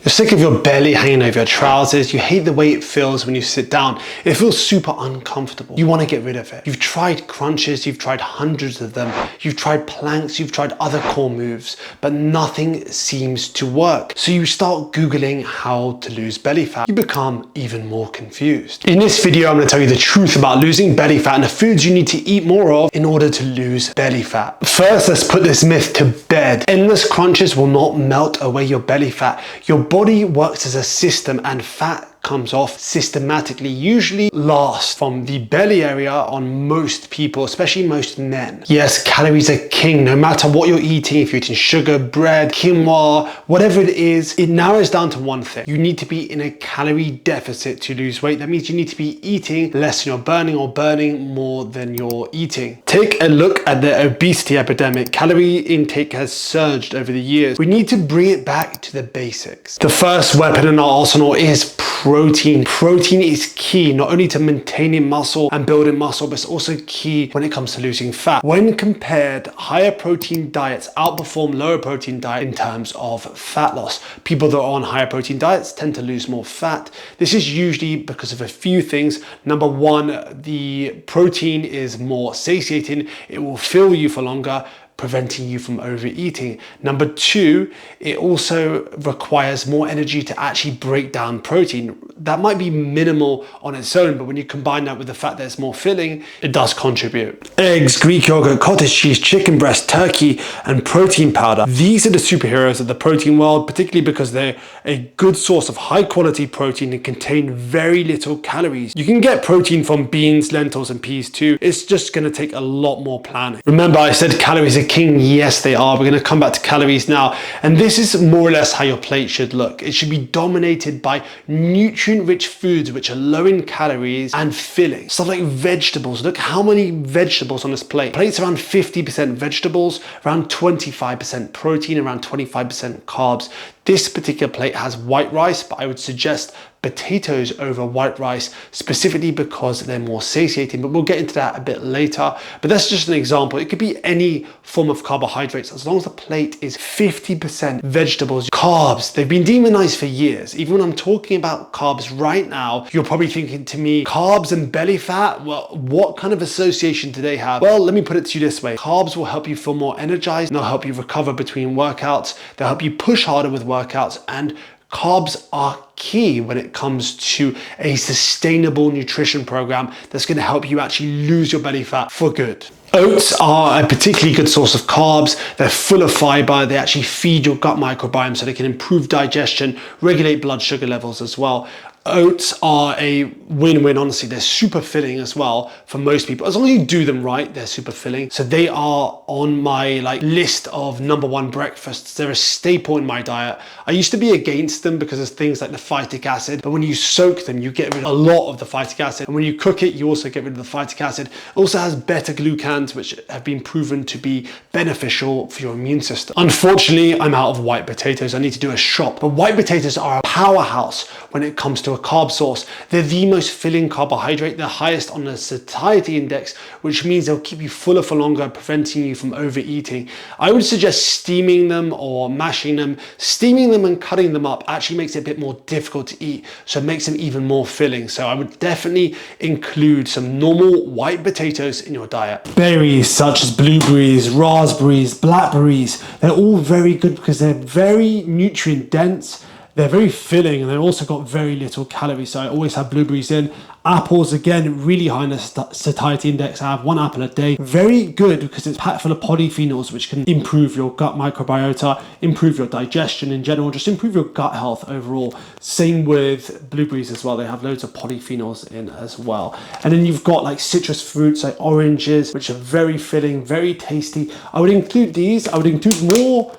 You're sick of your belly hanging over your trousers. You hate the way it feels when you sit down. It feels super uncomfortable. You want to get rid of it. You've tried crunches, you've tried hundreds of them. You've tried planks, you've tried other core moves, but nothing seems to work. So you start Googling how to lose belly fat. You become even more confused. In this video, I'm going to tell you the truth about losing belly fat and the foods you need to eat more of in order to lose belly fat. First, let's put this myth to bed. Endless crunches will not melt away your belly fat. Your body works as a system, and fat comes off systematically, usually last from the belly area on most people, especially most men. Yes, calories are king. No matter what you're eating, if you're eating sugar, bread, quinoa, whatever it is, it narrows down to one thing. You need to be in a calorie deficit to lose weight. That means you need to be eating less than you're burning or burning more than you're eating. Take a look at the obesity epidemic. Calorie intake has surged over the years. We need to bring it back to the basics. The first weapon in our arsenal is protein. Protein is key not only to maintaining muscle and building muscle, but it's also key when it comes to losing fat. When compared, higher protein diets outperform lower protein diet in terms of fat loss. People that are on higher protein diets tend to lose more fat. This is usually because of a few things. Number one, the protein is more satiating. It will fill you for longer, preventing you from overeating. Number two, it also requires more energy to actually break down protein. That might be minimal on its own, but when you combine that with the fact that it's more filling, it does contribute. Eggs, Greek yogurt, cottage cheese, chicken breast, turkey, and protein powder. These are the superheroes of the protein world, particularly because they're a good source of high quality protein and contain very little calories. You can get protein from beans, lentils, and peas too. It's just gonna take a lot more planning. Remember, I said calories are king. Yes, they are. We're going to come back to calories now. And this is more or less how your plate should look. It should be dominated by nutrient-rich foods which are low in calories and filling. Stuff like vegetables. Look how many vegetables on this plate. Plate's around 50% vegetables, around 25% protein, around 25% carbs. This particular plate has white rice, but I would suggest potatoes over white rice, specifically because they're more satiating, but we'll get into that a bit later. But that's just an example. It could be any form of carbohydrates, as long as the plate is 50% vegetables. Carbs, they've been demonized for years. Even when I'm talking about carbs right now, you're probably thinking to me, carbs and belly fat? Well, what kind of association do they have? Well, let me put it to you this way. Carbs will help you feel more energized, they'll help you recover between workouts, they'll help you push harder with workouts, and carbs are key when it comes to a sustainable nutrition program that's going to help you actually lose your belly fat for good. Oats are a particularly good source of carbs. They're full of fiber. They actually feed your gut microbiome so they can improve digestion, regulate blood sugar levels as well. Oats are a win-win, honestly. They're super filling as well for most people. As long as you do them right, they're super filling. So they are on my list of #1 breakfasts. They're a staple in my diet. I used to be against them because of things like the phytic acid, but when you soak them, you get rid of a lot of the phytic acid. And when you cook it, you also get rid of the phytic acid. It also has beta-glucans, which have been proven to be beneficial for your immune system. Unfortunately, I'm out of white potatoes. I need to do a shop. But white potatoes are a powerhouse when it comes to a carb source. They're the most filling carbohydrate. They're highest on the satiety index, which means they'll keep you fuller for longer, preventing you from overeating. I would suggest steaming them or mashing them. Steaming them and cutting them up actually makes it a bit more difficult to eat, so it makes them even more filling. So I would definitely include some normal white potatoes in your diet. Berries such as blueberries, raspberries, blackberries, they're all very good because they're very nutrient dense. They're very filling, and they've also got very little calories, so I always have blueberries in. Apples, again, really high in the satiety index. I have 1 apple a day. Very good because it's packed full of polyphenols, which can improve your gut microbiota, improve your digestion in general, just improve your gut health overall. Same with blueberries as well. They have loads of polyphenols in as well. And then you've got citrus fruits like oranges, which are very filling, very tasty. I would include these. I would include more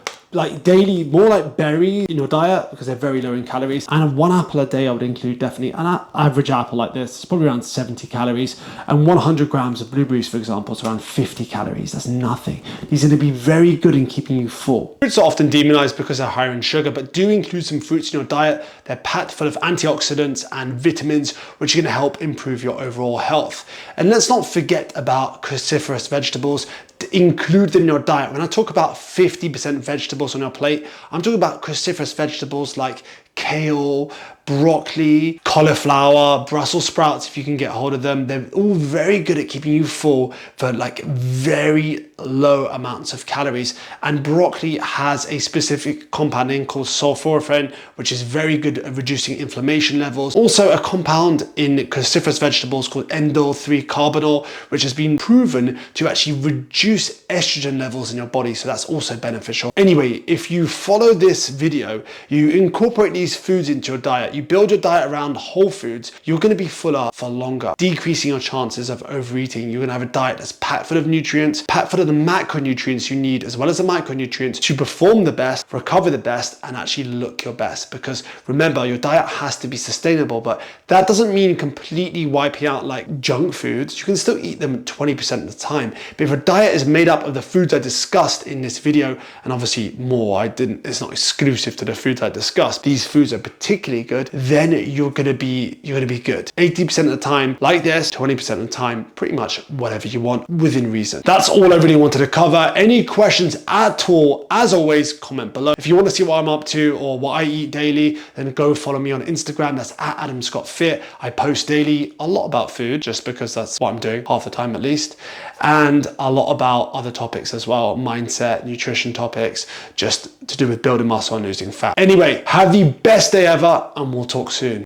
daily, more like berries in your diet because they're very low in calories. And 1 apple a day I would include definitely. An average apple like this is probably around 70 calories, and 100 grams of blueberries, for example, is around 50 calories. That's nothing. These are going to be very good in keeping you full. Fruits are often demonized because they're higher in sugar, but do include some fruits in your diet. They're packed full of antioxidants and vitamins, which are going to help improve your overall health. And let's not forget about cruciferous vegetables. Include them in your diet. When I talk about 50% vegetables on your plate, I'm talking about cruciferous vegetables like kale, broccoli, cauliflower, Brussels sprouts, if you can get hold of them. They're all very good at keeping you full for like very low amounts of calories. And broccoli has a specific compound in called sulforaphane, which is very good at reducing inflammation levels. Also a compound in cruciferous vegetables called indole-3-carbinol, which has been proven to actually reduce estrogen levels in your body. So that's also beneficial. Anyway, if you follow this video, you incorporate these foods into your diet, you build your diet around whole foods, you're going to be fuller for longer, decreasing your chances of overeating. You're going to have a diet that's packed full of nutrients, packed full of the macronutrients you need, as well as the micronutrients to perform the best, recover the best, and actually look your best. Because remember, your diet has to be sustainable, but that doesn't mean completely wiping out like junk foods. You can still eat them 20% of the time. But if a diet is made up of the foods I discussed in this video, and obviously more, it's not exclusive to the foods I discussed, these foods are particularly good, then you're gonna be good. 80% of the time like this, 20% of the time pretty much whatever you want within reason. That's all I really wanted to cover. Any questions at all, as always, comment below. If you want to see what I'm up to or what I eat daily, then go follow me on Instagram. That's at AdamScottFit. I post daily a lot about food, just because that's what I'm doing half the time at least, and a lot about other topics as well, mindset, nutrition topics, just to do with building muscle and losing fat. Anyway, have the best day ever, and we'll talk soon.